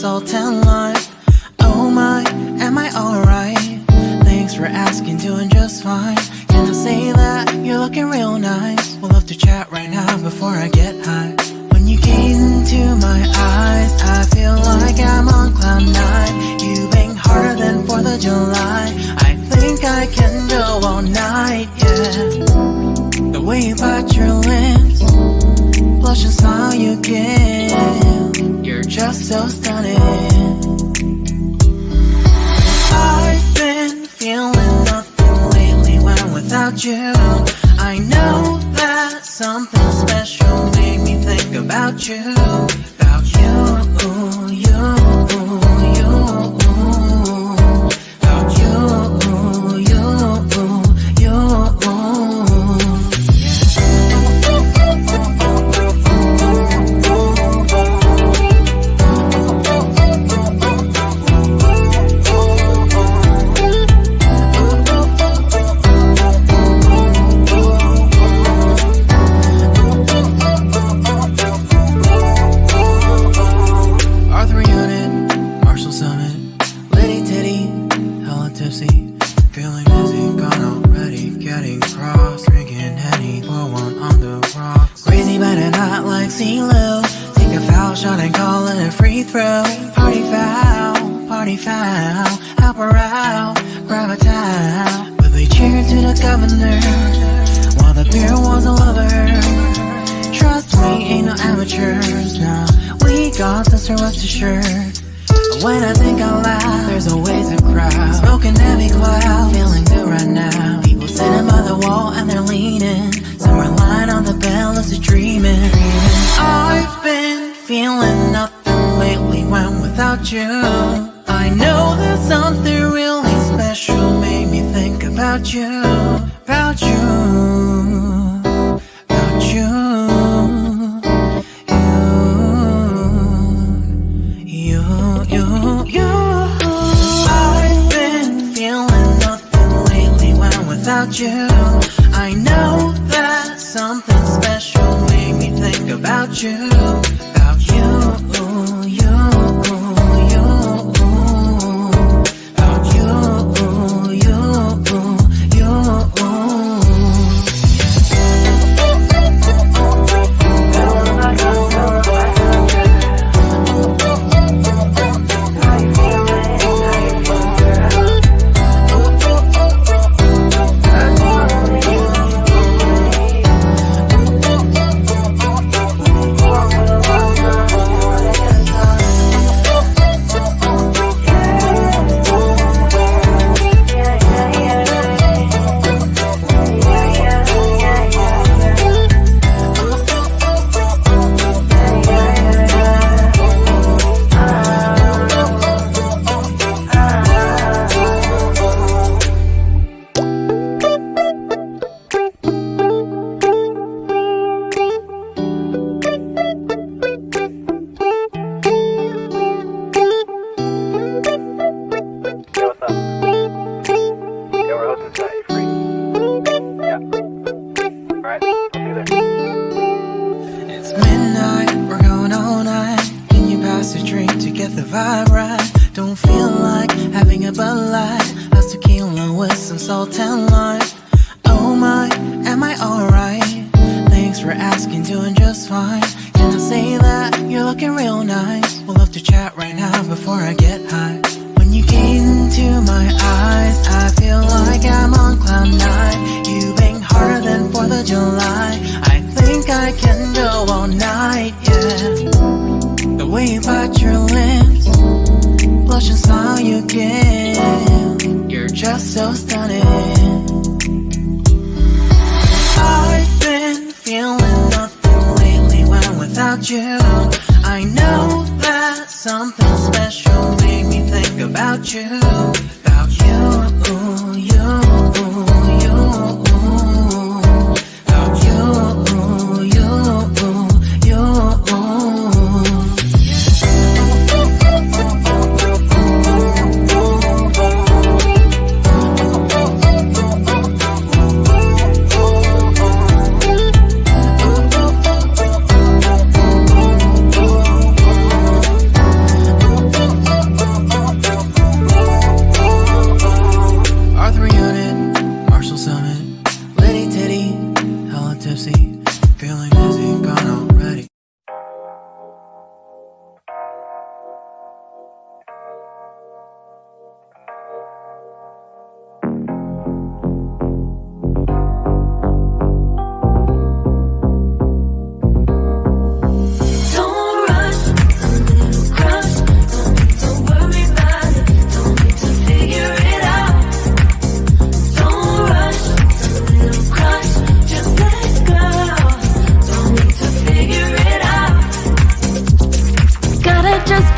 salt and lime. Oh my, am I alright? Thanks for asking, doing just fine. Can I say that you're looking real nice? We'll love to chat right now before I get high. When you gaze into my eyes, I feel like I'm on cloud nine. You bang harder than 4th of July. I think I can go all night, yeah. The way you bite your lips, blush and smile you give, you're just so stunning. I've been feeling nothing lately when without you. I know that something special made me think about you. About you, you, you. About you, you, you. Help her out, grab a towel. But they cheered to the governor while the beer was a lover. Trust me, ain't no amateurs, no. We got this, rest assured. But when I think out loud, there's always a crowd. Smoking heavy cloud, feeling good right now. People sitting by the wall and they're leaning. Some are lying on the bed, lucid dreaming. I've been feeling nothing lately when without you. I know that something really special made me think about you, about you, about you, you. I've been feeling nothing lately when without you. I know that something special made me think about you, about you, you.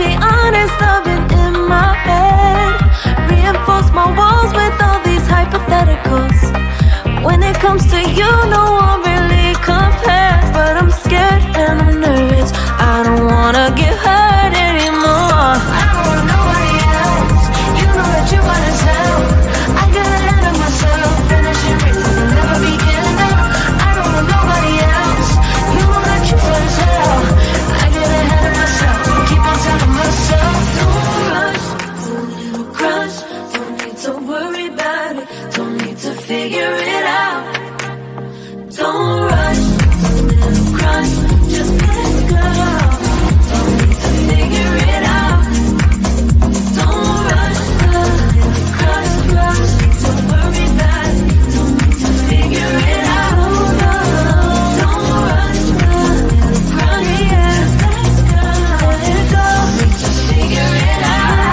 be honest, I've been in my head. Reinforce my walls with all these hypotheticals. When it comes to you, no one really compares. But I'm scared and I'm nervous. I don't wanna get hurt anymore. I don't want nobody else. You know that you wanna tell. I get ahead of myself, finishing races and never beginning up. I don't want nobody else. You know that you wanna tell. I get ahead of myself, keep on telling myself. Don't rush, it's a little crush. Don't need to worry about it. Don't need to figure it out. Don't rush, it's a little crush. Just let go. Don't need to figure it out. Don't rush, a little crush. Don't worry about it. Don't need to figure it out. Don't rush, a little crush. Just let go. Don't need to figure it out.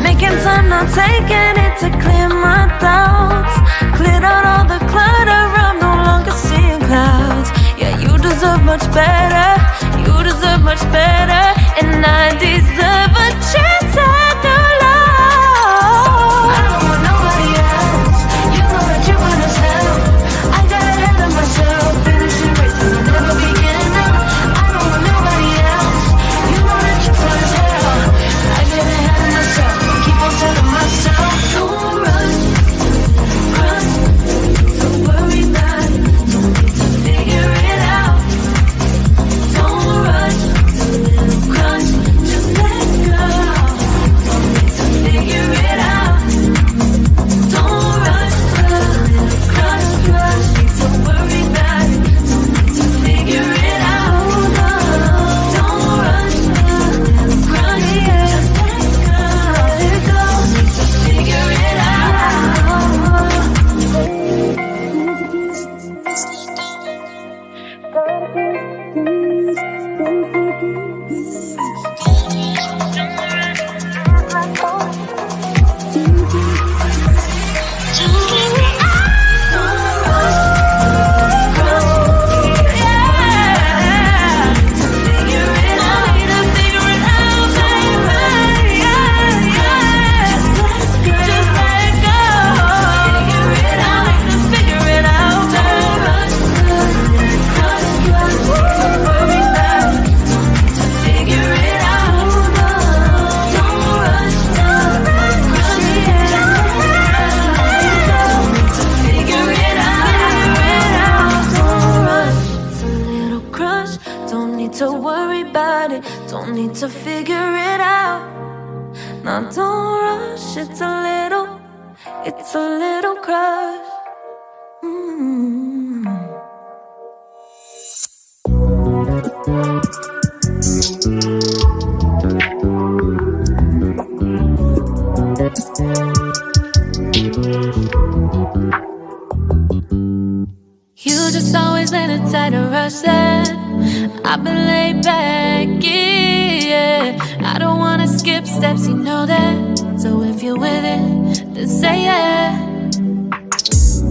Making time, not taking it to clear my thoughts. Cleared out all the clutter, I'm no longer seeing clouds. Yeah, you deserve much better. You deserve much better. And I deserve a chance at new love. I don't want nobody else. You know that you wanna tell. I got ahead of myself, finishing races and never beginning up. I don't want nobody else. You know that you wanna tell. I get ahead of myself, keep on telling myself. Don't rush, rush. Don't worry about it. Don't need to figure it out. Don't rush, it's a little crush. Just let go. Don't need to figure it out. Don't rush, a little crush. Don't worry about it. Don't need to figure it out. Don't rush, a little crush. Just let go. Don't need to figure it to worry about it. Don't need to figure it out. Now don't rush, it's a little crush. You just always been a tight rush that I've been laid back, yeah. I don't wanna skip steps, you know that. So if you're with it, then say yeah.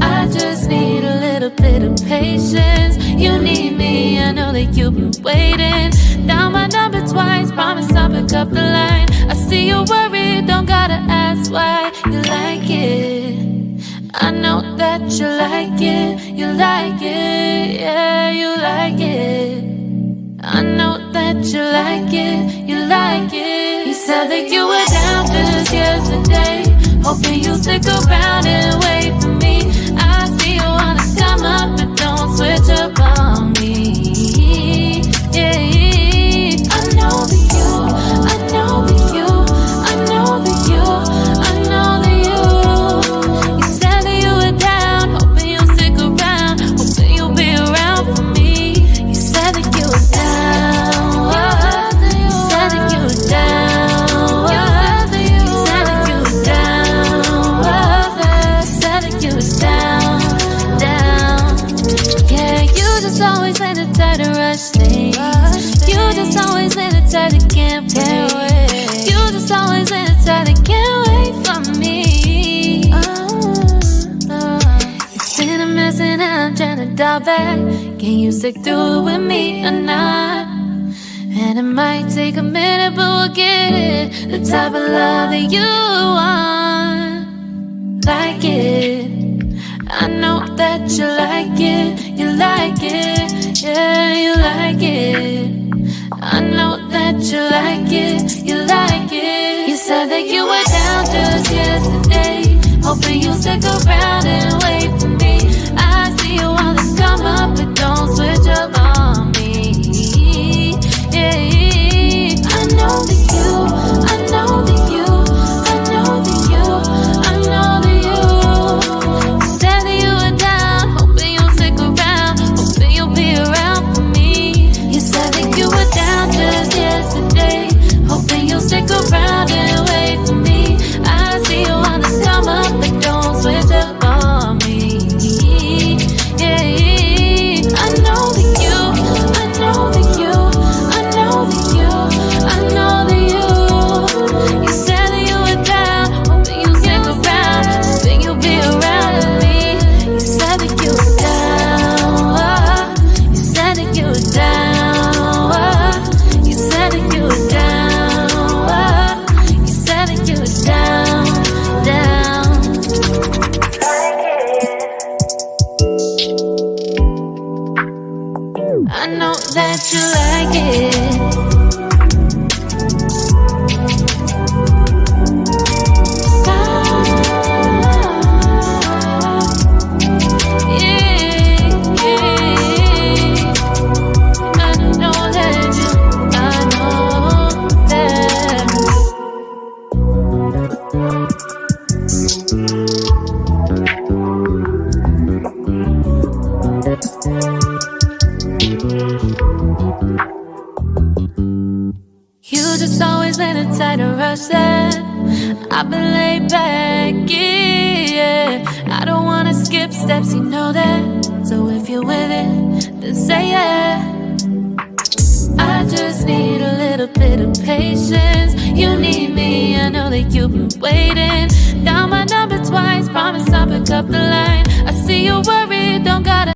I just need a little bit of patience. You need me, I know that you've been waiting. Down my number twice, promise I'll pick up the line. I see you worried, don't gotta ask why. You like it, I know that you like it. You like it, yeah, you like it. I know that you like it, you like it. You said that you were down just yesterday, hoping you'll stick around and wait for me. I see you wanna come up, but don't switch up on me. Yeah, I know that you, I know that you, I know that you, I know that you. You said that you were down, hoping you'll stick around, hoping you'll be around for me. You said that you were down, you said that you were down, you said that you were down, you said that you were down, down. Yeah, you just always in a tight rush thing. You just always in a tight that can't wait. You just always in a tight that can't wait for me. It's been a mess and I'm trying to dial back. Can you stick through it with me or not? And it might take a minute, but we'll get it. The type of love that you want, like it. I know that you like it, you like it, yeah, you like it. I know that you like it, you like it. You said that you were down just yesterday, hoping you'll stick around and wait for me. I see you all this come up, but don't switch up on me. Yeah, I know that you, I know that you, I know that you, I know that you. You said that you were down, hoping you'll stick around, hoping you'll be around for me. You said that you were down just yesterday, hoping you'll stick around and wait for me. I see you on the come up, but don't switch up on me. Yeah, I know that you, I know that you, I know that you, I know that you. You said that you were down, hoping you'll stick around, hoping you'll be around with me. You said that you were down, you said that you were down, you said that you were down, you said that you were down, down. I know that you like it. You just always been a tighter rush that I've been laid back, yeah. I don't wanna skip steps, you know that. So if you're with it, then say yeah. I just need a little bit of patience. You need me, I know that you've been waiting. Down my number twice, promise I'll pick up the line. I see you worried.